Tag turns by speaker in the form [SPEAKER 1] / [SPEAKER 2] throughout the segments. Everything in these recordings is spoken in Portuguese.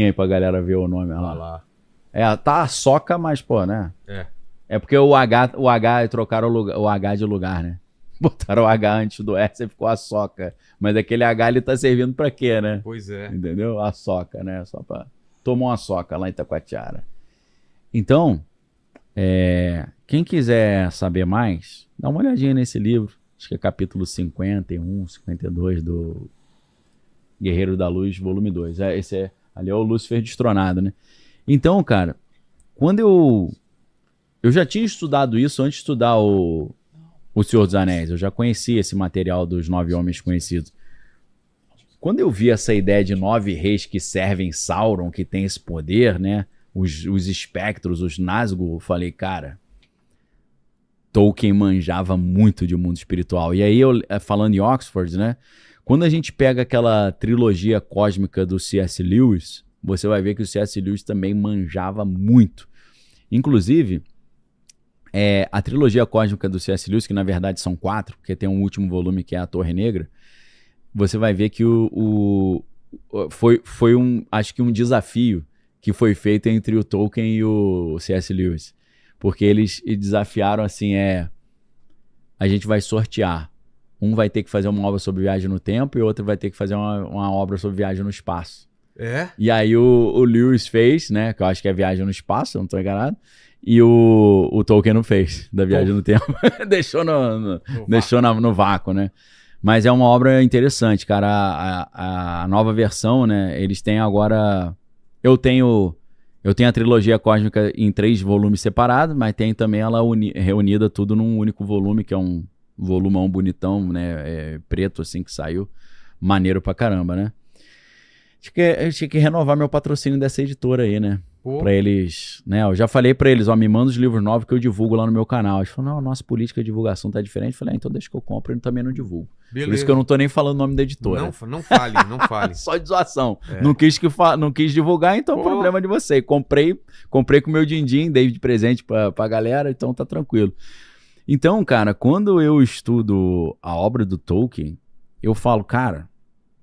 [SPEAKER 1] aí pra galera ver o nome
[SPEAKER 2] Olha
[SPEAKER 1] lá.
[SPEAKER 2] lá.
[SPEAKER 1] É, tá a soca, mas, pô, né?
[SPEAKER 2] É.
[SPEAKER 1] É porque o H trocaram o H de lugar, né? Botaram o H antes do S e ficou a soca. Mas aquele H ele tá servindo pra quê, né?
[SPEAKER 2] Pois é.
[SPEAKER 1] Entendeu? A soca, né? Só pra... Tomou uma soca lá em Itacoatiara. Então, quem quiser saber mais, dá uma olhadinha nesse livro. Acho que é capítulo 51, 52 do Guerreiro da Luz, volume 2. Ali é o Lúcifer destronado, né? Então, cara, quando eu já tinha estudado isso antes de estudar o Senhor dos Anéis. Eu já conhecia esse material dos 9 homens conhecidos. Quando eu vi essa ideia de 9 reis que servem Sauron, que tem esse poder, né? Os espectros, os Nazgûl, eu falei, cara, Tolkien manjava muito de mundo espiritual. E aí, falando em Oxford, né? Quando a gente pega aquela trilogia cósmica do C.S. Lewis, você vai ver que o C.S. Lewis também manjava muito. Inclusive, a trilogia cósmica do C.S. Lewis, que na verdade são 4, porque tem um último volume que é a Torre Negra, você vai ver que foi acho que um desafio que foi feito entre o Tolkien e o C.S. Lewis. Porque eles desafiaram assim, a gente vai sortear. Um vai ter que fazer uma obra sobre viagem no tempo e o outro vai ter que fazer uma obra sobre viagem no espaço.
[SPEAKER 2] É?
[SPEAKER 1] E aí o Lewis fez, né? Que eu acho que é viagem no espaço, eu não tô enganado. E o Tolkien não fez, da viagem no tempo. Deixou no vácuo, né? Mas é uma obra interessante, cara. A nova versão, né? Eles têm agora... Eu tenho a trilogia cósmica em 3 volumes separados, mas tem também ela reunida tudo num único volume, que é um volumão bonitão, né? Preto, assim, que saiu. Maneiro pra caramba, né? Eu tinha que renovar meu patrocínio dessa editora aí, né?
[SPEAKER 2] Pô.
[SPEAKER 1] Pra eles, né? Eu já falei pra eles, me manda os livros novos que eu divulgo lá no meu canal. Eles falaram, não, a nossa política de divulgação tá diferente. Eu falei, então deixa que eu compro e também não divulgo.
[SPEAKER 2] Beleza.
[SPEAKER 1] Por isso que eu não tô nem falando o nome da editora.
[SPEAKER 2] Não fale, não fale.
[SPEAKER 1] Só de zoação. Não quis divulgar, então problema de você. Comprei com o meu din-din, dei de presente pra galera, então tá tranquilo. Então, cara, quando eu estudo a obra do Tolkien, eu falo, cara,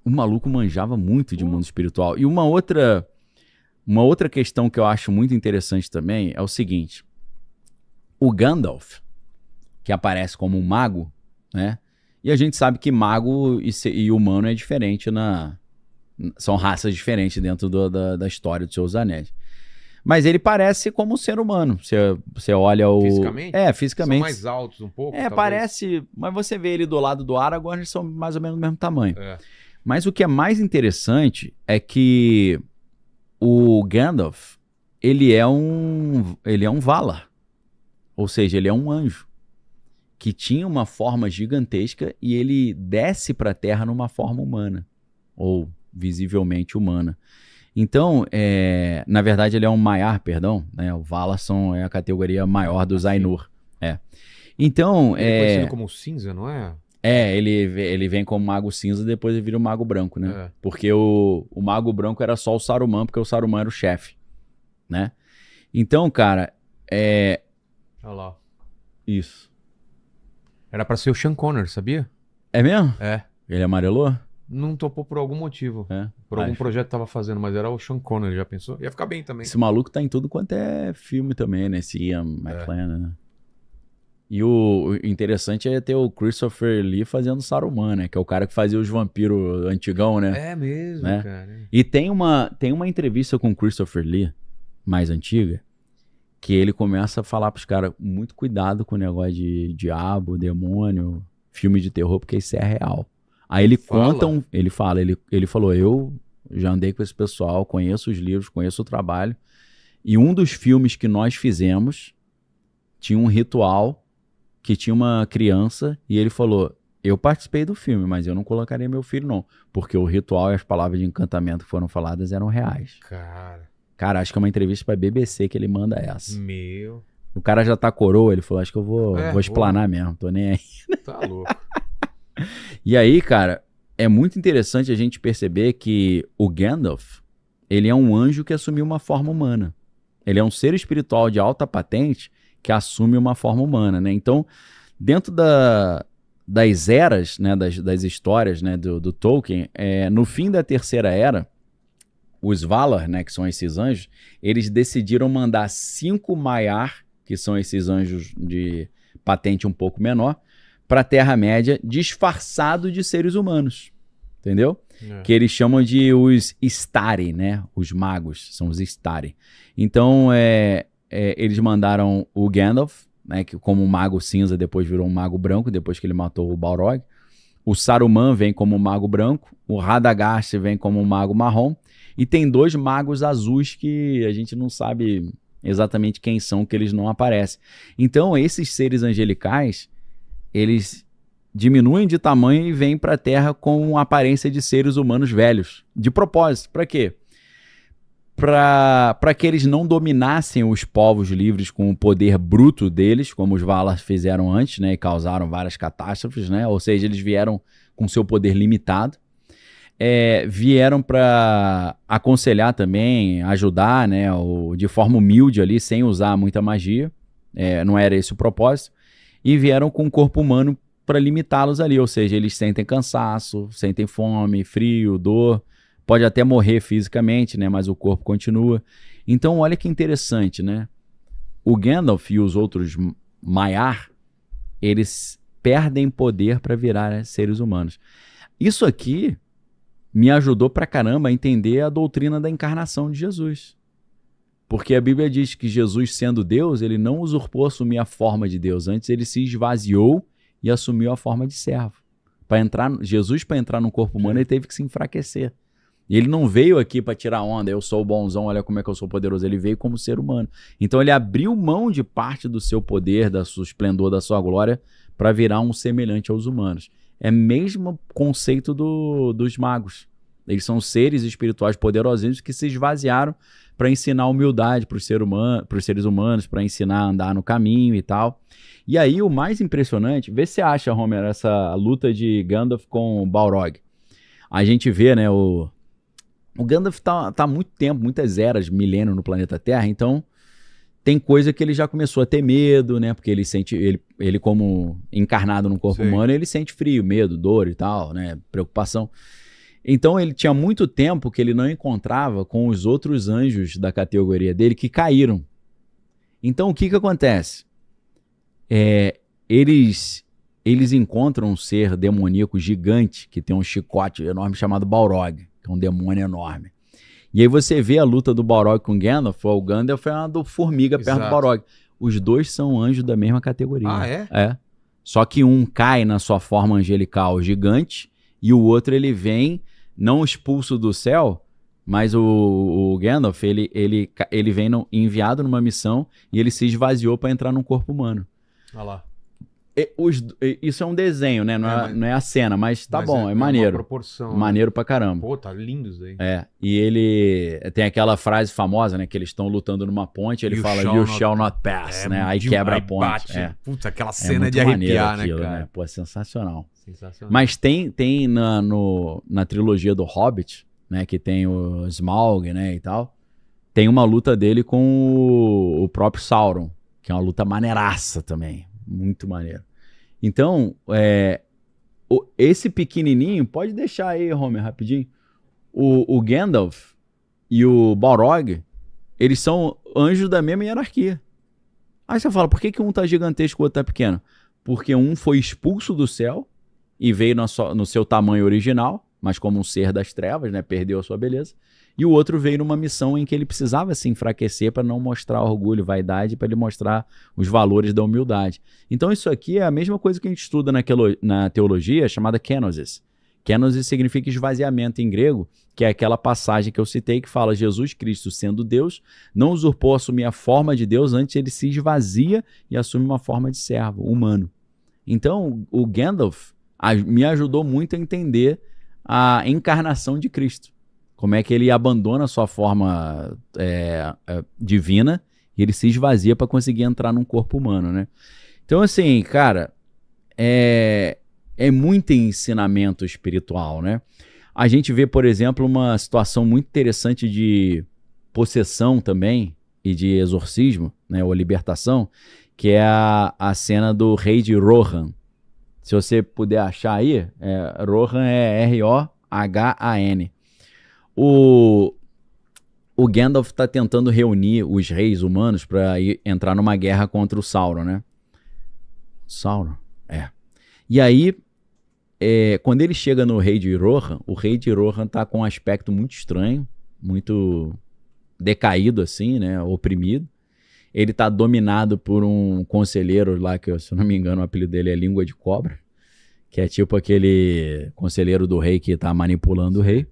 [SPEAKER 1] o maluco manjava muito de mundo espiritual. E uma outra questão que eu acho muito interessante também é o seguinte. O Gandalf, que aparece como um mago, né? E a gente sabe que mago e humano é diferente são raças diferentes dentro da história dos Seus Anéis. Mas ele parece como um ser humano. Você olha o...
[SPEAKER 2] Fisicamente?
[SPEAKER 1] Fisicamente.
[SPEAKER 2] São mais altos um pouco, talvez.
[SPEAKER 1] Parece... Mas você vê ele do lado do Aragorn, eles são mais ou menos do mesmo tamanho.
[SPEAKER 2] É.
[SPEAKER 1] Mas o que é mais interessante é que o Gandalf, ele é um Valar. Ou seja, ele é um anjo que tinha uma forma gigantesca e ele desce para a Terra numa forma humana. Ou visivelmente humana. Então, na verdade, ele é um Maiar, perdão. Né? O Valar é a categoria maior dos Ainur. Então...
[SPEAKER 2] Ele é conhecido como cinza, não é?
[SPEAKER 1] Ele vem como mago cinza e depois ele vira o mago branco, né? Porque o mago branco era só o Saruman, porque o Saruman era o chefe, né? Então, cara,
[SPEAKER 2] Olha lá.
[SPEAKER 1] Isso.
[SPEAKER 2] Era pra ser o Sean Connery, sabia?
[SPEAKER 1] É mesmo?
[SPEAKER 2] É.
[SPEAKER 1] Ele amarelou?
[SPEAKER 2] Não topou por algum motivo. Por algum projeto que tava fazendo, mas era o Sean Connery, já pensou? Ia ficar bem também.
[SPEAKER 1] Esse maluco tá em tudo quanto é filme também, né? Esse Ian McKellen, né? E o interessante é ter o Christopher Lee fazendo Saruman, né? Que é o cara que fazia os vampiros antigão, né?
[SPEAKER 2] É mesmo,
[SPEAKER 1] né?
[SPEAKER 2] cara.
[SPEAKER 1] E tem uma entrevista com o Christopher Lee, mais antiga, que ele começa a falar pros caras, muito cuidado com o negócio de diabo, demônio, filme de terror, porque isso é real. Aí ele ele falou, eu já andei com esse pessoal, conheço os livros, conheço o trabalho, e um dos filmes que nós fizemos tinha um ritual que tinha uma criança e ele falou, eu participei do filme, mas eu não colocaria meu filho não, porque o ritual e as palavras de encantamento que foram faladas eram reais. Cara, acho que é uma entrevista pra BBC que ele manda essa.
[SPEAKER 2] Meu.
[SPEAKER 1] O cara já tá coroa, ele falou, acho que eu vou explanar mesmo, tô nem aí.
[SPEAKER 2] Tá louco.
[SPEAKER 1] E aí, cara, é muito interessante a gente perceber que o Gandalf, ele é um anjo que assumiu uma forma humana. Ele é um ser espiritual de alta patente que assume uma forma humana, né? Então, dentro das eras, né, das histórias, né, do Tolkien, no fim da Terceira Era, os Valar, né, que são esses anjos, eles decidiram mandar 5 Maiar, que são esses anjos de patente um pouco menor, para a Terra-média, disfarçado de seres humanos, entendeu? Que eles chamam de os Istari, né? Os magos, são os Istari. Então, eles mandaram o Gandalf, né, que como um mago cinza, depois virou um mago branco, depois que ele matou o Balrog. O Saruman vem como um mago branco, o Radagast vem como um mago marrom, e tem 2 magos azuis que a gente não sabe exatamente quem são, que eles não aparecem. Então, esses seres angelicais, eles diminuem de tamanho e vêm para a Terra com a aparência de seres humanos velhos. De propósito, para quê? Para que eles não dominassem os povos livres com o poder bruto deles, como os Valar fizeram antes, né, e causaram várias catástrofes, né? Ou seja, eles vieram com seu poder limitado. Vieram para aconselhar também, ajudar, né, de forma humilde ali, sem usar muita magia. Não era esse o propósito. E vieram com o corpo humano para limitá-los ali, ou seja, eles sentem cansaço, sentem fome, frio, dor, pode até morrer fisicamente, né, mas o corpo continua. Então, olha que interessante, né? O Gandalf e os outros Maiar, eles perdem poder para virar seres humanos. Isso aqui me ajudou pra caramba a entender a doutrina da encarnação de Jesus. Porque a Bíblia diz que Jesus, sendo Deus, ele não usurpou assumir a forma de Deus. Antes ele se esvaziou e assumiu a forma de servo. Jesus, para entrar no corpo humano, ele teve que se enfraquecer. E ele não veio aqui para tirar onda, eu sou o bonzão, olha como é que eu sou poderoso. Ele veio como ser humano. Então ele abriu mão de parte do seu poder, do seu esplendor, da sua glória, para virar um semelhante aos humanos. É o mesmo conceito dos magos. Eles são seres espirituais poderosos que se esvaziaram para ensinar humildade para os seres humanos, para ensinar a andar no caminho e tal. E aí o mais impressionante, vê se acha, Homer, essa luta de Gandalf com o Balrog. A gente vê, né, o Gandalf tá há muito tempo, muitas eras, milênio no planeta Terra, então tem coisa que ele já começou a ter medo, né, porque ele como encarnado no corpo humano, ele sente frio, medo, dor e tal, né, preocupação. Então ele tinha muito tempo que ele não encontrava com os outros anjos da categoria dele que caíram. Então o que acontece? Eles encontram um ser demoníaco gigante que tem um chicote enorme chamado Balrog, que é um demônio enorme. E aí você vê a luta do Balrog com Gandalf, o Gandalf é uma do formiga perto do Balrog. Os dois são anjos da mesma categoria.
[SPEAKER 2] Ah, é?
[SPEAKER 1] É. Só que um cai na sua forma angelical gigante e o outro ele vem não expulso do céu, mas o Gandalf ele vem enviado numa missão e ele se esvaziou para entrar num corpo humano.
[SPEAKER 2] Olha lá.
[SPEAKER 1] Isso é um desenho, né? Não é a cena, mas tá bom, é maneiro.
[SPEAKER 2] Uma proporção,
[SPEAKER 1] maneiro pra caramba.
[SPEAKER 2] Pô, tá lindo isso aí.
[SPEAKER 1] E ele tem aquela frase famosa, né? Que eles estão lutando numa ponte, ele fala, you shall not pass, né? Aí quebra a ponte.
[SPEAKER 2] Bate. Putz, aquela cena é de arrepiar, aquilo, né, cara?
[SPEAKER 1] Né? Pô, é sensacional. Mas tem na trilogia do Hobbit, né? Que tem o Smaug, né? E tal. Tem uma luta dele com o próprio Sauron, que é uma luta maneiraça também. Muito maneiro. Então, esse pequenininho, pode deixar aí, Homer, rapidinho. O Gandalf e o Balrog, eles são anjos da mesma hierarquia. Aí você fala, por que um tá gigantesco e o outro tá pequeno? Porque um foi expulso do céu e veio no seu tamanho original, mas como um ser das trevas, né, perdeu a sua beleza. E o outro veio numa missão em que ele precisava se enfraquecer para não mostrar orgulho, vaidade, para ele mostrar os valores da humildade. Então isso aqui é a mesma coisa que a gente estuda na teologia, chamada kenosis. Kenosis significa esvaziamento em grego, que é aquela passagem que eu citei que fala Jesus Cristo, sendo Deus, não usurpou assumir a forma de Deus, antes ele se esvazia e assume uma forma de servo, humano. Então o Gandalf me ajudou muito a entender a encarnação de Cristo. Como é que ele abandona a sua forma divina e ele se esvazia para conseguir entrar num corpo humano, né? Então, assim, cara, é muito ensinamento espiritual, né? A gente vê, por exemplo, uma situação muito interessante de possessão também e de exorcismo, né, ou libertação, que é a cena do rei de Rohan. Se você puder achar aí, Rohan é R-O-H-A-N. o Gandalf tá tentando reunir os reis humanos para entrar numa guerra contra o Sauron, né? Sauron? É. E aí, quando ele chega no rei de Rohan, o rei de Rohan tá com um aspecto muito estranho, muito decaído assim, né? Oprimido. Ele tá dominado por um conselheiro lá, que se eu não me engano o apelido dele é Língua de Cobra, que é tipo aquele conselheiro do rei que tá manipulando o rei.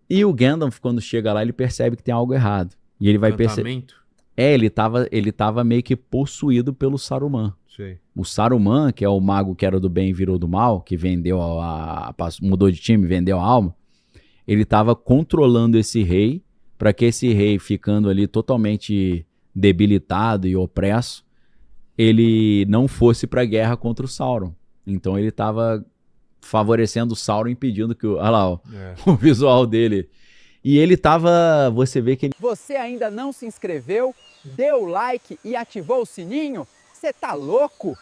[SPEAKER 1] E o Gandalf, quando chega lá, ele percebe que tem algo errado. E ele vai perceber... ele tava meio que possuído pelo Saruman.
[SPEAKER 2] Sei.
[SPEAKER 1] O Saruman, que é o mago que era do bem e virou do mal, que vendeu mudou de time, vendeu a alma, ele tava controlando esse rei, para que esse rei, ficando ali totalmente debilitado e opresso, ele não fosse pra guerra contra o Sauron. Então ele tava favorecendo o Sauron, impedindo que olha lá, o visual dele. E ele tava, você vê que ele...
[SPEAKER 3] Você ainda não se inscreveu, deu o like e ativou o sininho? Você tá louco?